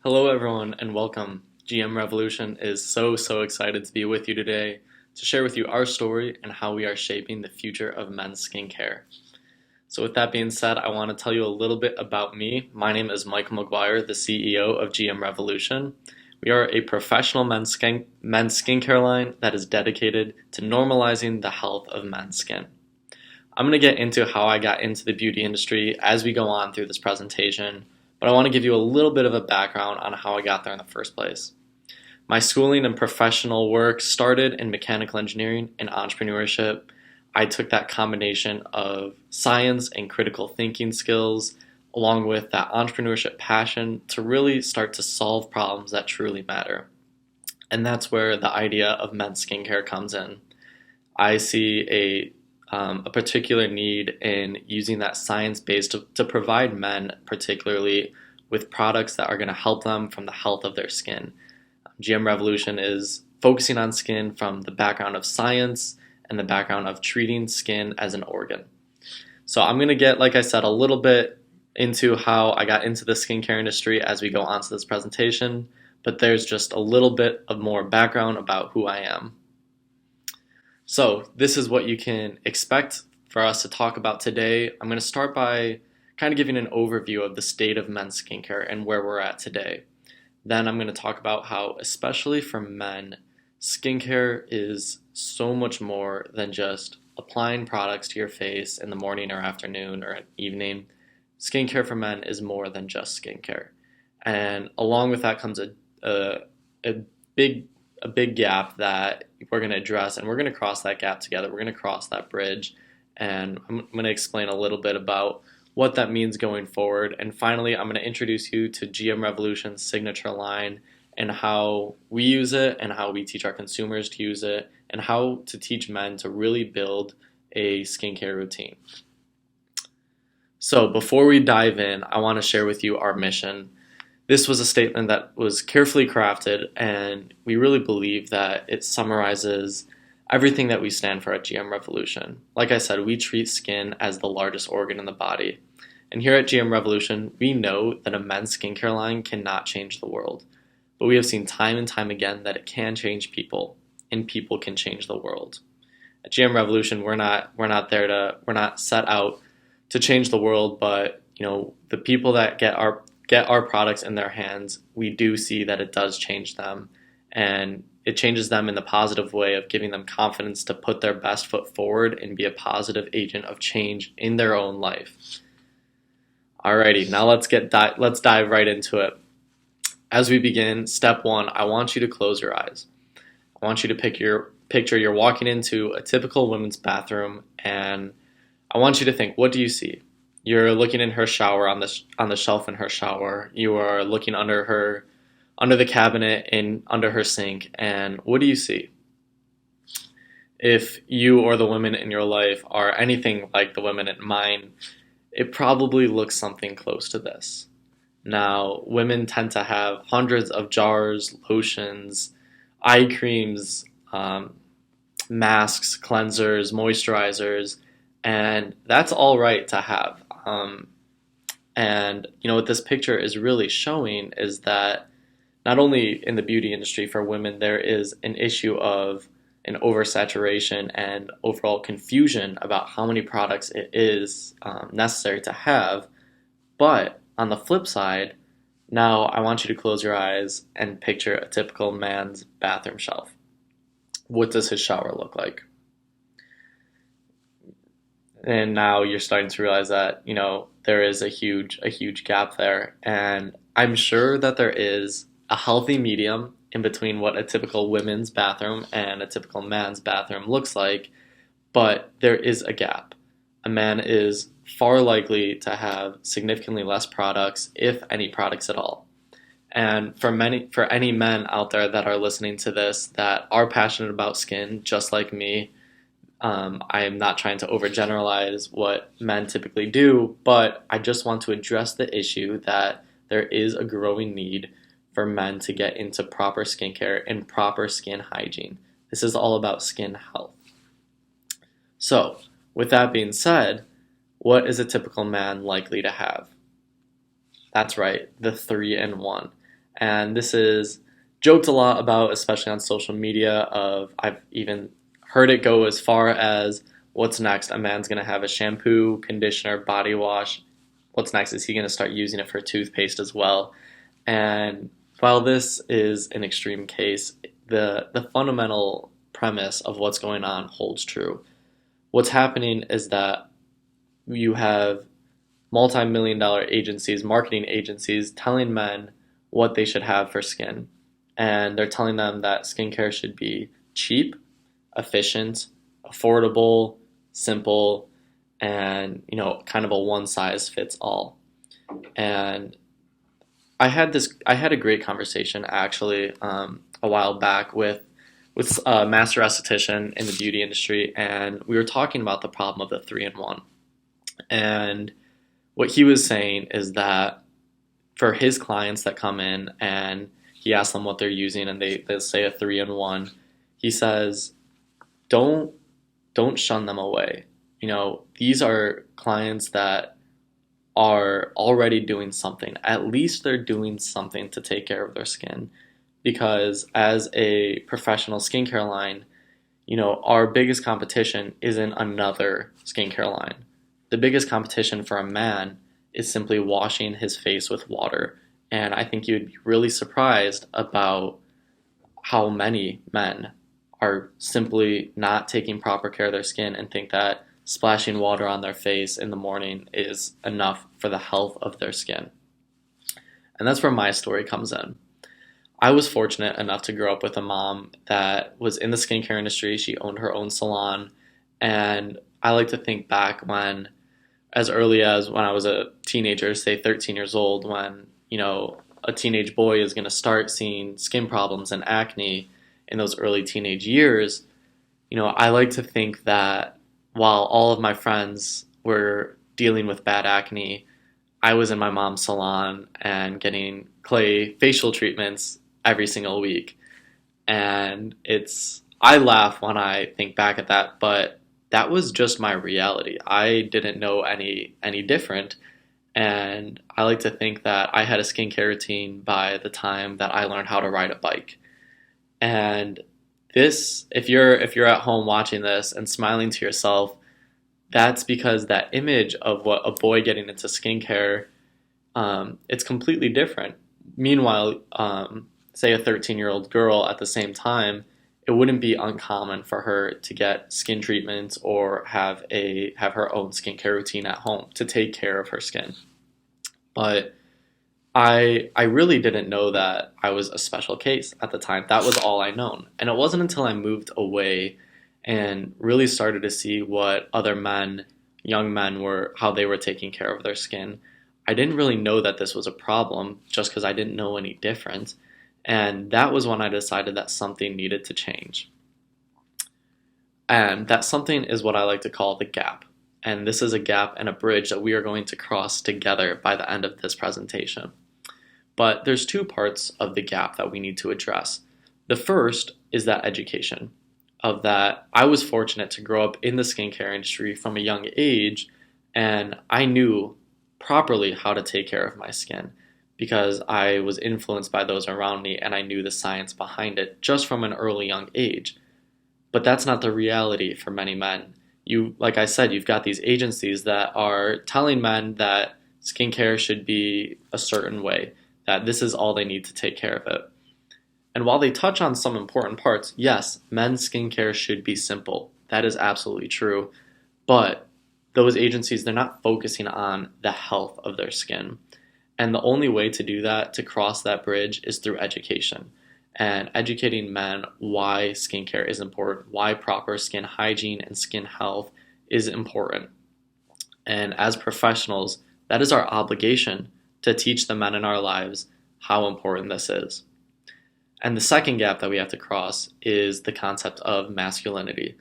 Hello, everyone, and welcome. GM Revolution is so excited to be with you today to share with you our story and how we are shaping the future of men's skincare. So, with that being said, I want to tell you a little bit about me. My name is Michael McGuire, the CEO of GM Revolution. We are a professional men's skincare line that is dedicated to normalizing the health of men's skin. I'm going to get into how I got into the beauty industry as we go on through this presentation, but I want to give you a little bit of a background on how I got there in the first place. My schooling and professional work started in mechanical engineering and entrepreneurship. I took that combination of science and critical thinking skills along with that entrepreneurship passion to really start to solve problems that truly matter. And that's where the idea of men's skincare comes in. I see a particular need in using that science base to provide men, particularly with products that are going to help them from the health of their skin. GM Revolution is focusing on skin from the background of science and the background of treating skin as an organ. So I'm going to get, like I said, a little bit into how I got into the skincare industry as we go on to this presentation, but there's just a little bit of more background about who I am. So this is what you can expect for us to talk about today. I'm going to start by kind of giving an overview of the state of men's skincare and where we're at today. Then I'm going to talk about how, especially for men, skincare is so much more than just applying products to your face in the morning or afternoon or evening. Skincare for men is more than just skincare. And along with that comes a big gap that we're going to address, and we're going to cross that gap together. We're going to cross that bridge, and I'm going to explain a little bit about what that means going forward. And finally, I'm going to introduce you to GM Revolution's signature line and how we use it and how we teach our consumers to use it and how to teach men to really build a skincare routine. So before we dive in, I want to share with you our mission. This was a statement that was carefully crafted, and we really believe that it summarizes everything that we stand for at GM Revolution. Like I said, we treat skin as the largest organ in the body. And here at GM Revolution, we know that a men's skincare line cannot change the world. But we have seen time and time again that it can change people, and people can change the world. At GM Revolution, we're not set out to change the world, but the people that get our products in their hands, we do see that it does change them, and it changes them in the positive way of giving them confidence to put their best foot forward and be a positive agent of change in their own life. Alrighty, now let's dive right into it. As we begin, step one, I want you to close your eyes. I want you to picture you're walking into a typical women's bathroom, and I want you to think, what do you see? You're looking in her shower on the shelf in her shower. You are looking under the cabinet and under her sink, and what do you see? If you or the women in your life are anything like the women in mine, it probably looks something close to this. Now, women tend to have hundreds of jars, lotions, eye creams, masks, cleansers, moisturizers, and that's all right to have. And what this picture is really showing is that not only in the beauty industry for women, there is an issue of an oversaturation and overall confusion about how many products it is necessary to have. But on the flip side, now I want you to close your eyes and picture a typical man's bathroom shelf. What does his shower look like? And now you're starting to realize that there is a huge gap there, and I'm sure that there is a healthy medium in between what a typical women's bathroom and a typical man's bathroom looks like, but there is a gap. A man is far likely to have significantly less products, if any products at all. And for any men out there that are listening to this that are passionate about skin, just like me, I am not trying to overgeneralize what men typically do, but I just want to address the issue that there is a growing need for men to get into proper skincare and proper skin hygiene. This is all about skin health. So, with that being said, what is a typical man likely to have? That's right, the 3-in-1. And this is joked a lot about, especially on social media. I've even heard it go as far as, what's next? A man's gonna have a shampoo, conditioner, body wash. What's next? Is he gonna start using it for toothpaste as well? And while this is an extreme case, the fundamental premise of what's going on holds true. What's happening is that you have multi-million dollar agencies, marketing agencies, telling men what they should have for skin. And they're telling them that skincare should be cheap, efficient, affordable, simple, and kind of a one size fits all. And I had a great conversation actually a while back with a master esthetician in the beauty industry, and we were talking about the problem of the 3-in-1. And what he was saying is that for his clients that come in and he asks them what they're using and they say a 3-in-1, he says, don't shun them away. These are clients that are already doing something. At least they're doing something to take care of their skin. Because as a professional skincare line, our biggest competition isn't another skincare line. The biggest competition for a man is simply washing his face with water. And I think you'd be really surprised about how many men are simply not taking proper care of their skin and think that splashing water on their face in the morning is enough for the health of their skin. And that's where my story comes in. I was fortunate enough to grow up with a mom that was in the skincare industry. She owned her own salon. And I like to think back when, as early as when I was a teenager, say 13 years old, when, a teenage boy is going to start seeing skin problems and acne in those early teenage years. I like to think that while all of my friends were dealing with bad acne, I was in my mom's salon and getting clay facial treatments every single week. And I laugh when I think back at that, but that was just my reality. I didn't know any different. And I like to think that I had a skincare routine by the time that I learned how to ride a bike. And this, if you're at home watching this and smiling to yourself, that's because that image of what a boy getting into skincare, it's completely different. Meanwhile, say a 13-year-old girl at the same time, it wouldn't be uncommon for her to get skin treatments or have her own skincare routine at home to take care of her skin. But I really didn't know that I was a special case at the time. That was all I known. And it wasn't until I moved away and really started to see what other men, young men how they were taking care of their skin. I didn't really know that this was a problem just because I didn't know any different. And that was when I decided that something needed to change. And that something is what I like to call the gap. And this is a gap and a bridge that we are going to cross together by the end of this presentation. But there's two parts of the gap that we need to address. The first is that education. Of that, I was fortunate to grow up in the skincare industry from a young age, and I knew properly how to take care of my skin because I was influenced by those around me and I knew the science behind it just from an early young age. But that's not the reality for many men. Like I said, you've got these agencies that are telling men that skincare should be a certain way, that this is all they need to take care of it. And while they touch on some important parts, yes, men's skincare should be simple. That is absolutely true. But those agencies, they're not focusing on the health of their skin. And the only way to do that, to cross that bridge, is through education. And educating men why skincare is important, why proper skin hygiene and skin health is important. And as professionals, that is our obligation to teach the men in our lives how important this is. And the second gap that we have to cross is the concept of masculinity.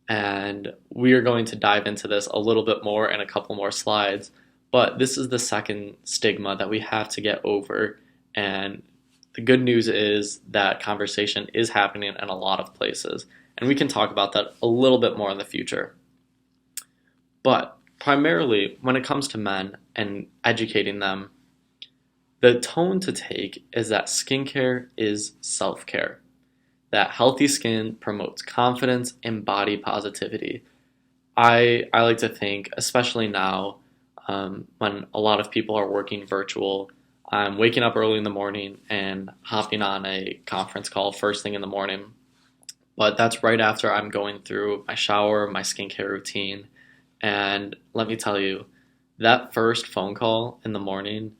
And we are going to dive into this a little bit more in a couple more slides, but this is the second stigma that we have to get over. And the good news is that conversation is happening in a lot of places, and we can talk about that a little bit more in the future. But primarily, when it comes to men and educating them, The tone to take is that skincare is self-care, that healthy skin promotes confidence and body positivity. I like to think, especially now, when a lot of people are working virtual, I'm waking up early in the morning and hopping on a conference call first thing in the morning. But that's right after I'm going through my shower, my skincare routine. And let me tell you, that first phone call in the morning,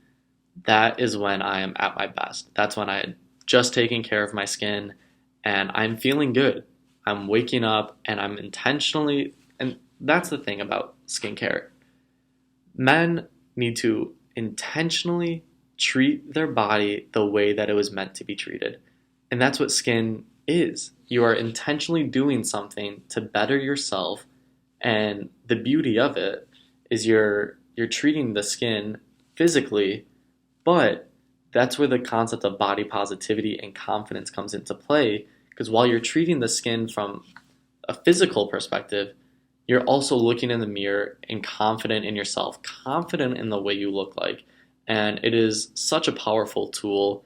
that is when I am at my best. That's when I had just taken care of my skin and I'm feeling good. I'm waking up and I'm intentionally, and that's the thing about skincare. Men need to intentionally treat their body the way that it was meant to be treated. And that's what skin is. You are intentionally doing something to better yourself, and the beauty of it is you're treating the skin physically, but that's where the concept of body positivity and confidence comes into play because while you're treating the skin from a physical perspective, you're also looking in the mirror and confident in yourself, confident in the way you look like. And it is such a powerful tool.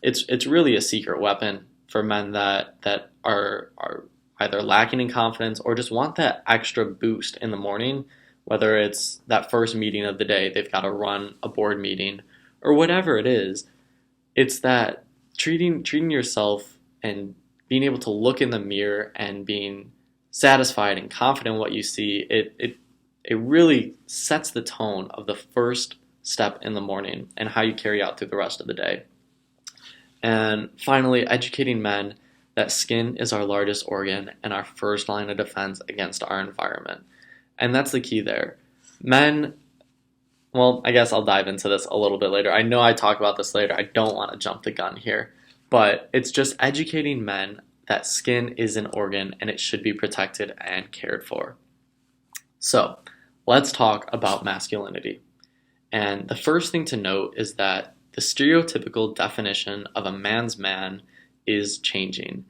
It's really a secret weapon for men that are either lacking in confidence or just want that extra boost in the morning, whether it's that first meeting of the day, they've got to run a board meeting, or whatever it is. It's that treating yourself and being able to look in the mirror and being satisfied and confident in what you see, it really sets the tone of the first step in the morning and how you carry out through the rest of the day. And finally, educating men that skin is our largest organ and our first line of defense against our environment. And that's the key there. Men, well, I guess I'll dive into this a little bit later. I know I talk about this later. I don't want to jump the gun here. But it's just educating men that skin is an organ and it should be protected and cared for. So, let's talk about masculinity. And the first thing to note is that the stereotypical definition of a man's man is changing.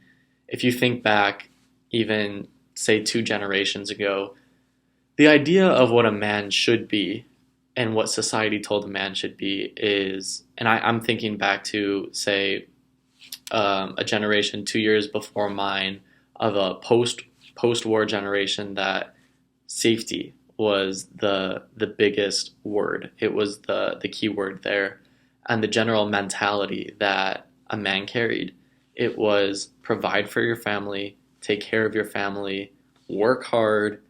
If you think back, even say 2 generations ago, the idea of what a man should be and what society told a man should be is, and I'm thinking back to, say, a generation 2 years before mine of a post-war generation that safety was the biggest word. It was the key word there. And the general mentality that a man carried. It was provide for your family, take care of your family, work hard,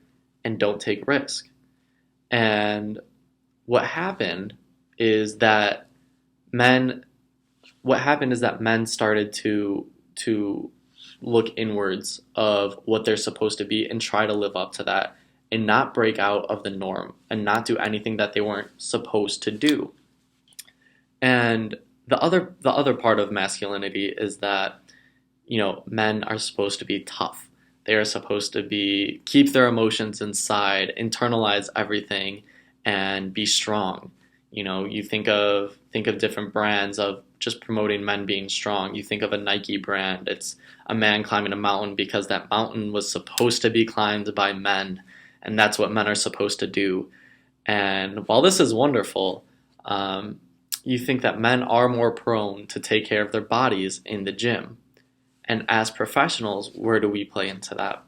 and don't take risk. And what happened is that men started to look inwards of what they're supposed to be and try to live up to that and not break out of the norm and not do anything that they weren't supposed to do. And the other part of masculinity is that, men are supposed to be tough. They are supposed to keep their emotions inside, internalize everything, and be strong. You think of different brands of just promoting men being strong. You think of a Nike brand. It's a man climbing a mountain because that mountain was supposed to be climbed by men, and that's what men are supposed to do. And while this is wonderful, you think that men are more prone to take care of their bodies in the gym. And as professionals, where do we play into that?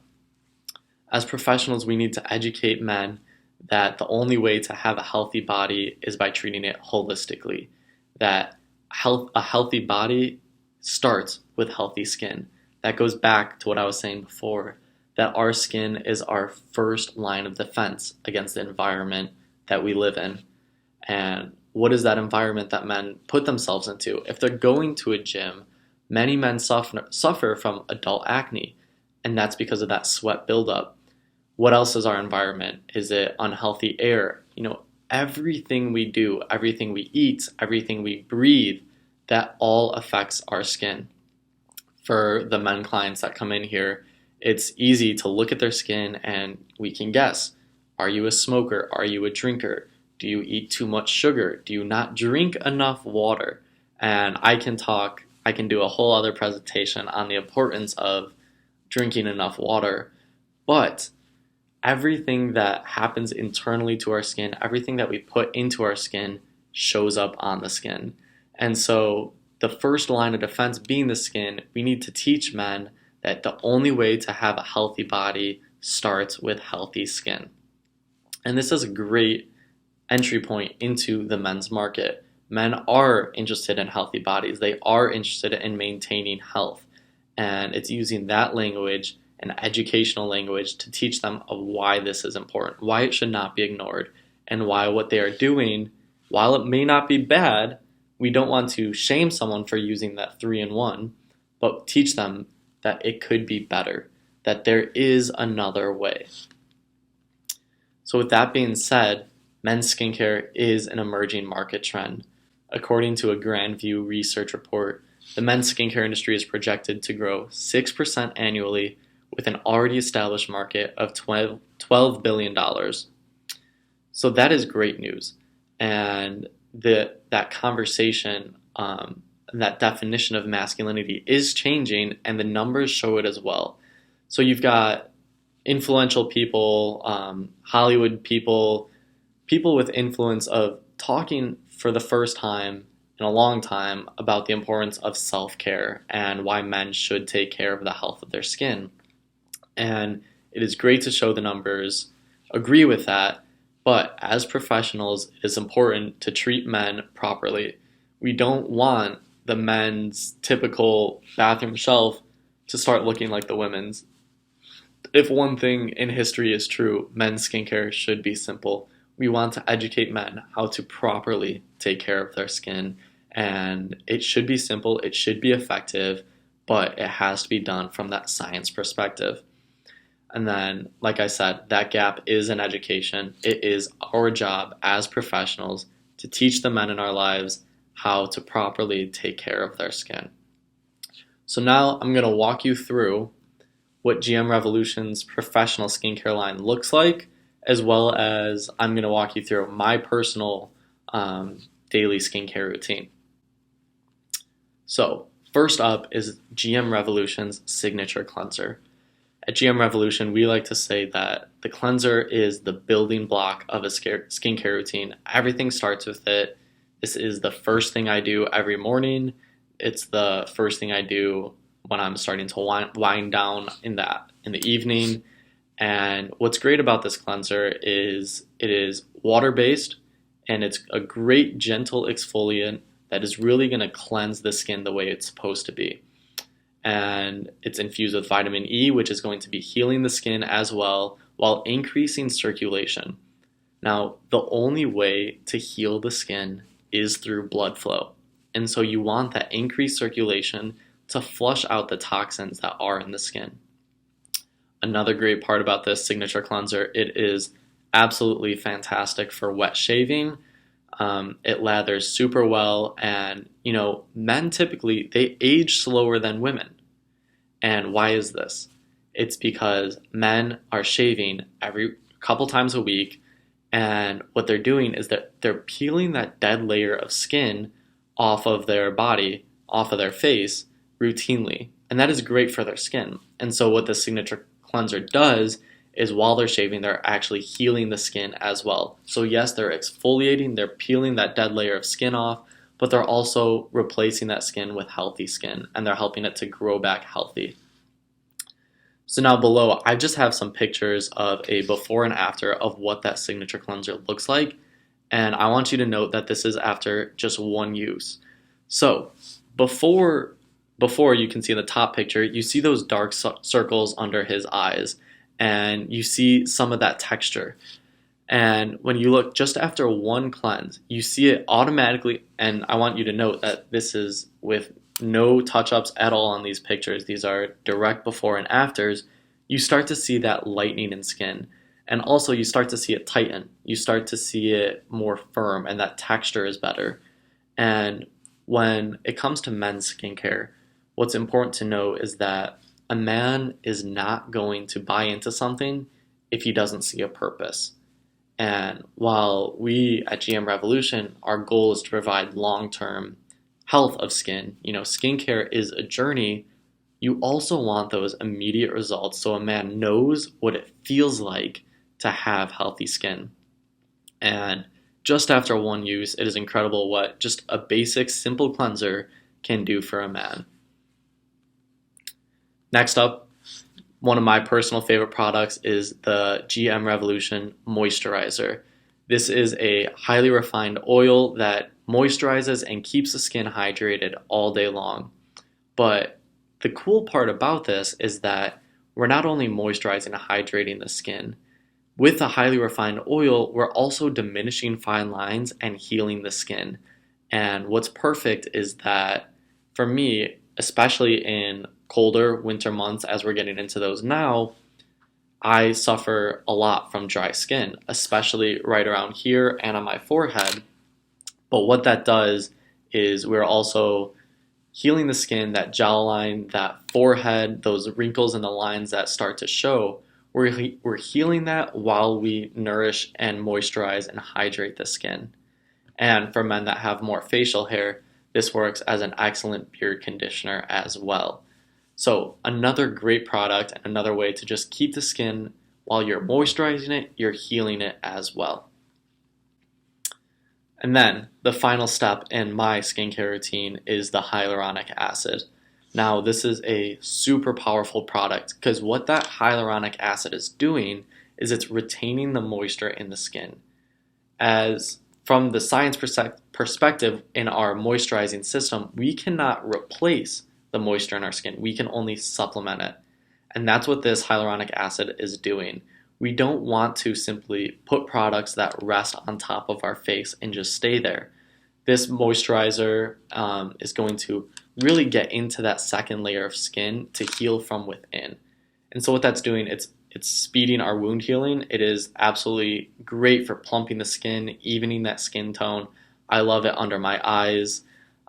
As professionals, we need to educate men that the only way to have a healthy body is by treating it holistically. That a healthy body starts with healthy skin. That goes back to what I was saying before, that our skin is our first line of defense against the environment that we live in. And what is that environment that men put themselves into? If they're going to a gym, many men suffer from adult acne, and that's because of that sweat buildup. What else is our environment? Is it unhealthy air? Everything we do, everything we eat, everything we breathe, that all affects our skin. For the men clients that come in here, it's easy to look at their skin and we can guess. Are you a smoker? Are you a drinker? Do you eat too much sugar? Do you not drink enough water? And I can do a whole other presentation on the importance of drinking enough water. But everything that happens internally to our skin, everything that we put into our skin shows up on the skin. And so the first line of defense being the skin, we need to teach men that the only way to have a healthy body starts with healthy skin. And this is a great entry point into the men's market. Men are interested in healthy bodies. They are interested in maintaining health. And it's using that language, an educational language, to teach them of why this is important, why it should not be ignored, and why what they are doing, while it may not be bad, we don't want to shame someone for using that 3-in-1, but teach them that it could be better, that there is another way. So with that being said, men's skincare is an emerging market trend. According to a Grand View research report, the men's skincare industry is projected to grow 6% annually with an already established market of $12 billion. So that is great news. And that conversation, that definition of masculinity is changing, and the numbers show it as well. So you've got influential people, Hollywood people with influence of talking for the first time in a long time about the importance of self-care and why men should take care of the health of their skin. And it is great to show the numbers, agree with that, but as professionals, it is important to treat men properly. We don't want the men's typical bathroom shelf to start looking like the women's. If one thing in history is true, men's skincare should be simple. We want to educate men how to properly take care of their skin, and it should be simple, it should be effective, but it has to be done from that science perspective. And then, like I said, that gap is in education. It is our job as professionals to teach the men in our lives how to properly take care of their skin. So now I'm going to walk you through what GM Revolution's professional skincare line looks like, as well as I'm going to walk you through my personal daily skincare routine. So first up is GM Revolution's signature cleanser. At GM Revolution, we like to say that the cleanser is the building block of a skincare routine. Everything starts with it. This is the first thing I do every morning. It's the first thing I do when I'm starting to wind down in the evening. And what's great about this cleanser is it is water-based, and it's a great gentle exfoliant that is really going to cleanse the skin the way it's supposed to be. And it's infused with vitamin E, which is going to be healing the skin as well, while increasing circulation. Now, the only way to heal the skin is through blood flow. And so you want that increased circulation to flush out the toxins that are in the skin. Another great part about this signature cleanser, it is absolutely fantastic for wet shaving. It lathers super well, and men typically, they age slower than women. And why is this? It's because men are shaving every couple times a week, and what they're doing is that they're peeling that dead layer of skin off of their body, off of their face, routinely. And that is great for their skin. And so what the signature cleanser does is while they're shaving, they're actually healing the skin as well. So yes, they're exfoliating, they're peeling that dead layer of skin off, but they're also replacing that skin with healthy skin, and they're helping it to grow back healthy. So now below, I just have some pictures of a before and after of what that signature cleanser looks like, and I want you to note that this is after just one use. So before you can see in the top picture, you see those dark circles under his eyes, and you see some of that texture. And when you look just after one cleanse, you see it automatically, and I want you to note that this is with no touch-ups at all on these pictures. These are direct before and afters. You start to see that lightening in skin. And also you start to see it tighten. You start to see it more firm, and that texture is better. And when it comes to men's skincare, what's important to know is that a man is not going to buy into something if he doesn't see a purpose. And while we at GM Revolution, our goal is to provide long-term health of skin, skincare is a journey, you also want those immediate results so a man knows what it feels like to have healthy skin. And just after one use, it is incredible what just a basic, simple cleanser can do for a man. Next up, one of my personal favorite products is the GM Revolution Moisturizer. This is a highly refined oil that moisturizes and keeps the skin hydrated all day long. But the cool part about this is that we're not only moisturizing and hydrating the skin, with the highly refined oil, we're also diminishing fine lines and healing the skin. And what's perfect is that for me, especially in colder winter months as we're getting into those now, I suffer a lot from dry skin, especially right around here and on my forehead. But what that does is we're also healing the skin, that jawline, that forehead, those wrinkles and the lines that start to show. We're healing that while we nourish and moisturize and hydrate the skin. And for men that have more facial hair, this works as an excellent beard conditioner as well. So another great product and another way to just keep the skin while you're moisturizing it, you're healing it as well. And then the final step in my skincare routine is the hyaluronic acid. Now, this is a super powerful product because what that hyaluronic acid is doing is it's retaining the moisture in the skin. As from the science perspective in our moisturizing system, we cannot replace the moisture in our skin. We can only supplement it. And that's what this hyaluronic acid is doing. We don't want to simply put products that rest on top of our face and just stay there. This moisturizer is going to really get into that second layer of skin to heal from within. And so what that's doing, it's speeding our wound healing. It is absolutely great for plumping the skin, evening that skin tone. I love it under my eyes.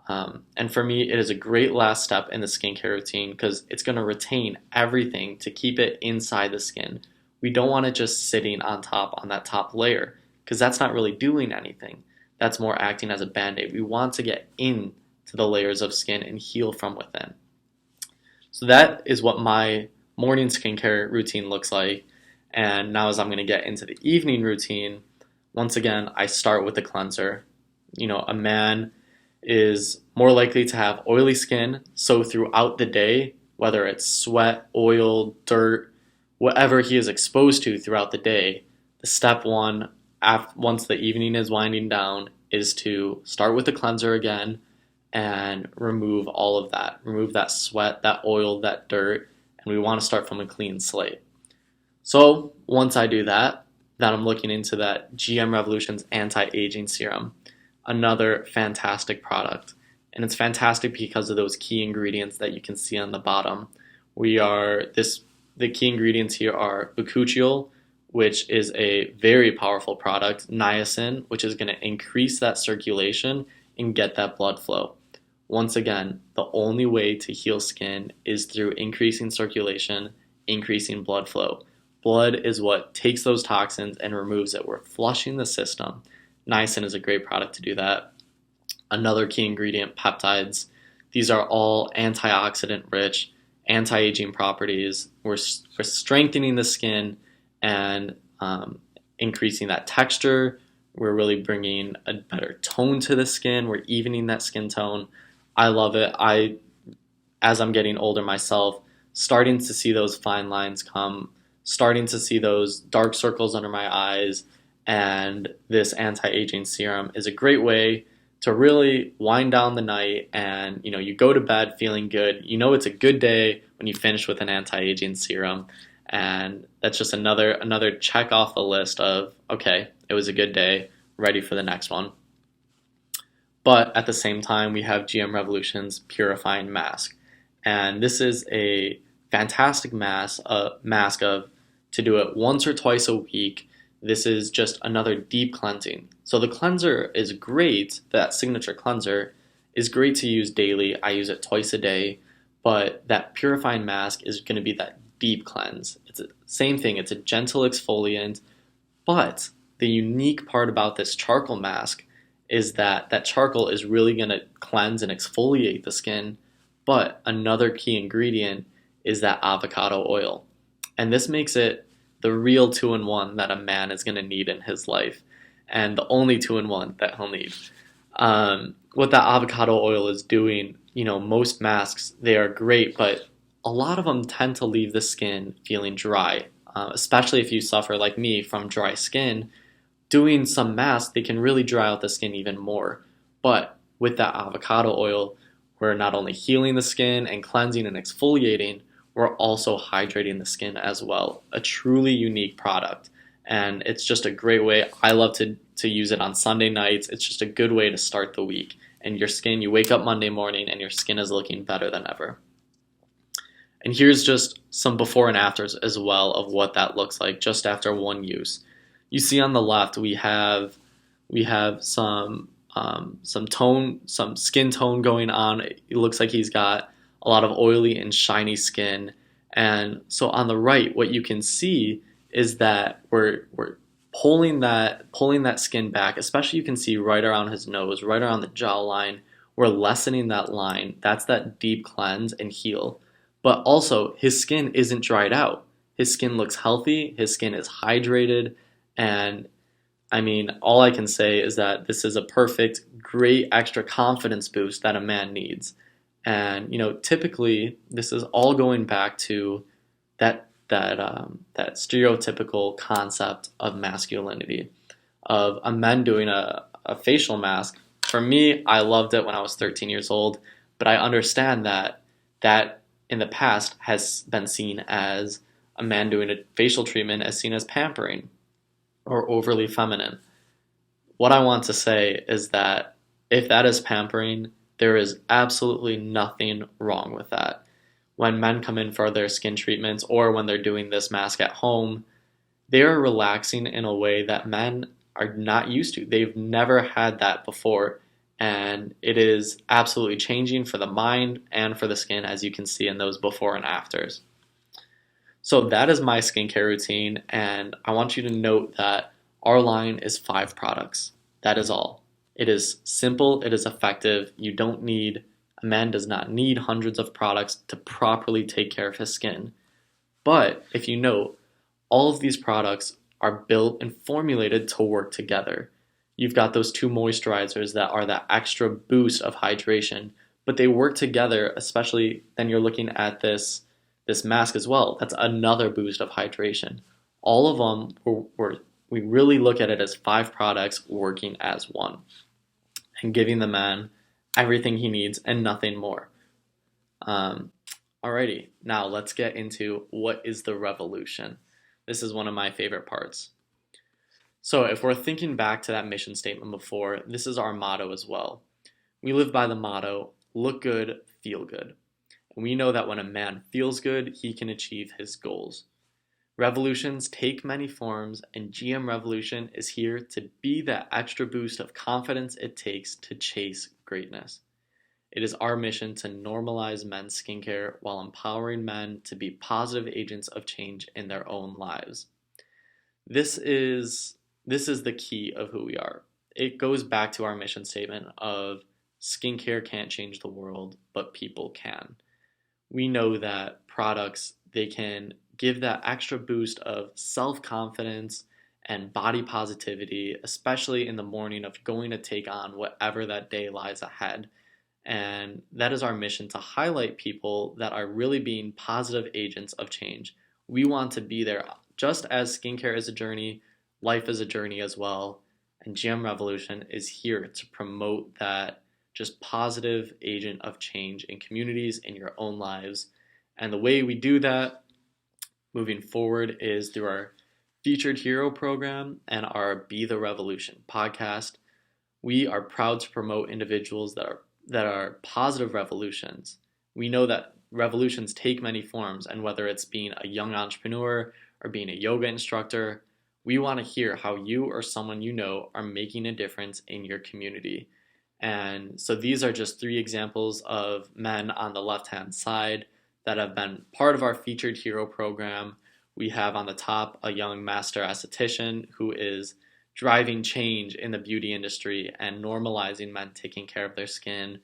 And for me, it is a great last step in the skincare routine because it's going to retain everything to keep it inside the skin. We don't want it just sitting on top on that top layer because that's not really doing anything. That's more acting as a band-aid. We want to get into the layers of skin and heal from within. So that is what my morning skincare routine looks like. And now as I'm going to get into the evening routine, once again, I start with the cleanser. You know, a man is more likely to have oily skin. So throughout the day, whether it's sweat, oil, dirt, whatever he is exposed to throughout the day, the step one, once the evening is winding down, is to start with the cleanser again and remove all of that. Remove that sweat, that oil, that dirt, and we want to start from a clean slate. So once I do that, then I'm looking into that GM Revolution's anti-aging serum, another fantastic product. And it's fantastic because of those key ingredients that you can see on the bottom. The key ingredients here are bakuchiol, which is a very powerful product, niacin, which is going to increase that circulation and get that blood flow. Once again, the only way to heal skin is through increasing circulation, increasing blood flow. Blood is what takes those toxins and removes it. We're flushing the system. Niacin is a great product to do that. Another key ingredient, peptides. These are all antioxidant rich, anti-aging properties. We're strengthening the skin and increasing that texture. We're really bringing a better tone to the skin. We're evening that skin tone. I love it. As I'm getting older myself, starting to see those fine lines come, starting to see those dark circles under my eyes, and this anti-aging serum is a great way to really wind down the night, and you go to bed feeling good. You know it's a good day when you finish with an anti-aging serum, and that's just another check off the list of, okay, it was a good day, ready for the next one. But at the same time, we have GM Revolution's Purifying Mask, and this is a fantastic mask to do it once or twice a week. This is just another deep cleansing. So the cleanser is great, that signature cleanser is great to use daily. I use it twice a day, but that purifying mask is going to be that deep cleanse. It's the same thing, it's a gentle exfoliant, but the unique part about this charcoal mask is that charcoal is really going to cleanse and exfoliate the skin, but another key ingredient is that avocado oil. And this makes it the real 2-in-1 that a man is going to need in his life. and the only 2-in-1 that he'll need. What that avocado oil is doing, most masks, they are great, but a lot of them tend to leave the skin feeling dry, especially if you suffer like me from dry skin. Doing some masks, they can really dry out the skin even more. But with that avocado oil, we're not only healing the skin and cleansing and exfoliating, we're also hydrating the skin as well. A truly unique product. And it's just a great way. I love to use it on Sunday nights. It's just a good way to start the week. And your skin, you wake up Monday morning and your skin is looking better than ever. And here's just some before and afters as well of what that looks like just after one use. You see on the left we have some skin tone going on. It looks like he's got a lot of oily and shiny skin. And so on the right, what you can see is that we're pulling that skin back, especially you can see right around his nose, right around the jawline. We're lessening that line. That's that deep cleanse and heal. But also, his skin isn't dried out. His skin looks healthy. His skin is hydrated. And I mean, all I can say is that this is a perfect, great extra confidence boost that a man needs. And, typically, this is all going back to that stereotypical concept of masculinity, of a man doing a facial mask. For me, I loved it when I was 13 years old, but I understand that in the past has been seen as a man doing a facial treatment as seen as pampering or overly feminine. What I want to say is that if that is pampering, there is absolutely nothing wrong with that. When men come in for their skin treatments or when they're doing this mask at home, they are relaxing in a way that men are not used to. They've never had that before. And it is absolutely changing for the mind and for the skin, as you can see in those before and afters. So that is my skincare routine, and I want you to note that our line is 5 products. That is all. It is simple, it is effective. A man does not need hundreds of products to properly take care of his skin. But if you note, all of these products are built and formulated to work together. You've got those 2 moisturizers that are that extra boost of hydration, but they work together, especially then you're looking at this mask as well. That's another boost of hydration. All of them, we really look at it as 5 products working as one and giving the man everything he needs and nothing more. Alrighty, now let's get into what is the revolution. This is one of my favorite parts. So if we're thinking back to that mission statement before, this is our motto as well. We live by the motto, look good, feel good. And we know that when a man feels good, he can achieve his goals. Revolutions take many forms, and GM Revolution is here to be that extra boost of confidence it takes to chase greatness. It is our mission to normalize men's skincare while empowering men to be positive agents of change in their own lives. This is the key of who we are. It goes back to our mission statement of skincare can't change the world, but people can. We know that products, they can give that extra boost of self-confidence and body positivity, especially in the morning of going to take on whatever that day lies ahead. And that is our mission, to highlight people that are really being positive agents of change. We want to be there. Just as skincare is a journey, life is a journey as well. And GM Revolution is here to promote that just positive agent of change in communities, in your own lives. And the way we do that moving forward is through our Featured Hero program and our Be the Revolution podcast. We are proud to promote individuals that are positive revolutions. We know that revolutions take many forms, and whether it's being a young entrepreneur or being a yoga instructor, we want to hear how you or someone you know are making a difference in your community. And so these are just 3 examples of men on the left-hand side that have been part of our Featured Hero program. We have on the top a young master esthetician who is driving change in the beauty industry and normalizing men taking care of their skin.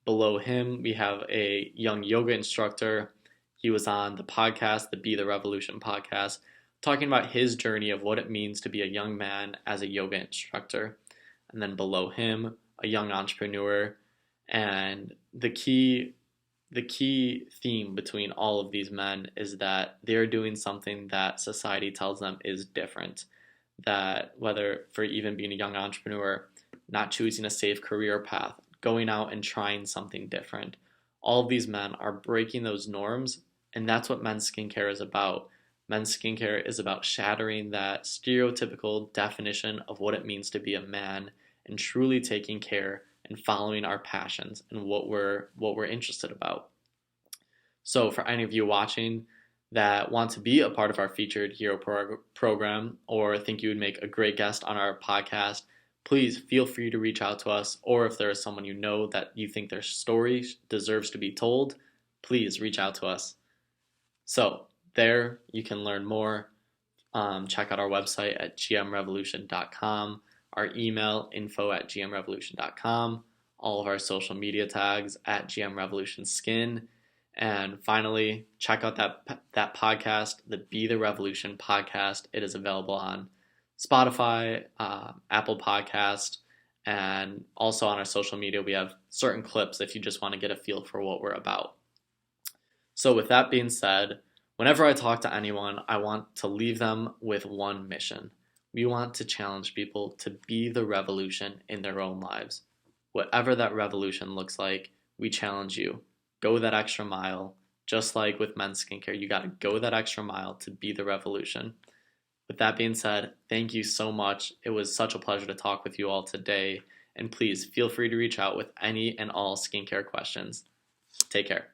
Below him, we have a young yoga instructor. He was on the podcast, the Be the Revolution podcast, talking about his journey of what it means to be a young man as a yoga instructor, and then below him, a young entrepreneur. And the key theme between all of these men is that they're doing something that society tells them is different. That whether for even being a young entrepreneur, not choosing a safe career path, going out and trying something different, all of these men are breaking those norms, and that's what men's skincare is about. Men's skincare is about shattering that stereotypical definition of what it means to be a man and truly taking care and following our passions and what we're interested about. So for any of you watching that want to be a part of our featured hero program or think you would make a great guest on our podcast, please feel free to reach out to us, or if there is someone you know that you think their story deserves to be told, please reach out to us. So there you can learn more. Check out our website at gmrevolution.com, our email info@gmrevolution.com, all of our social media tags at gmrevolutionskin, and finally check out that podcast, the Be the Revolution podcast. It is available on Spotify, Apple Podcast, and also on our social media we have certain clips if you just want to get a feel for what we're about. So with that being said, whenever I talk to anyone, I want to leave them with one mission. We want to challenge people to be the revolution in their own lives. Whatever that revolution looks like, we challenge you. Go that extra mile. Just like with men's skincare, you got to go that extra mile to be the revolution. With that being said, thank you so much. It was such a pleasure to talk with you all today. And please feel free to reach out with any and all skincare questions. Take care.